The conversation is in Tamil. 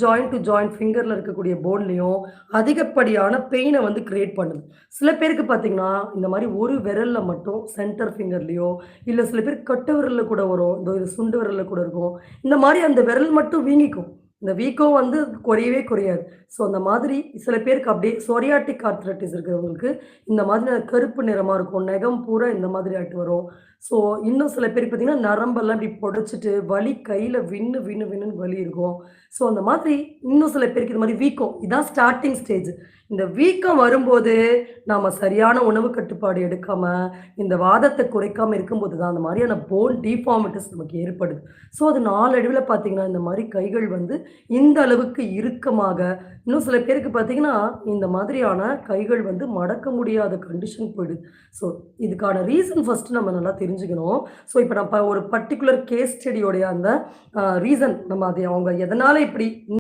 ஜாயிண்ட் டு ஜாயிண்ட் ஃபிங்கர்ல இருக்கக்கூடிய போன்லயும் அதிகப்படியான பெயின வந்து கிரியேட் பண்ணுது. சில பேருக்கு பார்த்தீங்கன்னா, இந்த மாரி ஒரு விரல்ல மட்டும் சென்டர் ஃபிங்கர்லயோ, இல்ல சில பேருக்கு கட்டை விரல்ல கூட வரும். இதோ இது சுண்டு விரல்ல கூட இருக்கும். இந்த மாரி அந்த விரல் மட்டும் வீங்கிக்கும். இந்த வீக்கம் வந்து குறையவே குறையாது. ஸோ அந்த மாதிரி சில பேருக்கு அப்படியே சொரியாட்டிக் ஆர்த்ரைட்டிஸ் இருக்கிறவங்களுக்கு இந்த மாதிரி கருப்பு நிறமா இருக்கும். நகம் பூரா இந்த மாதிரி ஆயிட்டு வரும். ஸோ இன்னும் சில பேருக்கு பார்த்தீங்கன்னா, நரம்பெல்லாம் இப்படி புடைச்சிட்டு வலி கையில வின்னு வின்னு வின்னுன்னு வலி இருக்கும். ஸோ அந்த மாதிரி இன்னும் சில பேருக்கு இந்த மாரி வீக்கம். இதான் ஸ்டார்ட்டிங் ஸ்டேஜ். இந்த வீக்கம் வரும்போது, நாம சரியான உணவு கட்டுப்பாடு எடுக்காம, இந்த வாதத்த குறைக்காம இருக்கும்போது தான், அந்த மாரியான போன் டிஃபார்மிட்டீஸ் நமக்கு ஏற்படுது. ஸோ அது நாளடைவில பார்த்தீங்கன்னா, இந்த மாரி கைகள் வந்து இந்த அளவுக்கு இறுக்கமாக, இன்னும் சில பேருக்கு பார்த்தீங்கன்னா, இந்த மாதிரியான கைகள் வந்து மடக்க முடியாத கண்டிஷன் போயிடுது. ஸோ இதுக்கான ரீசன் ஃபர்ஸ்ட்டு நம்ம நல்லா தெரிஞ்சுக்கணும். ஸோ இப்ப நான் ஒரு பர்ட்டிகுலர் கேஸ் ஸ்டடியோடைய அந்த ரீசன் நம்ம அது அவங்க எதனால இப்படி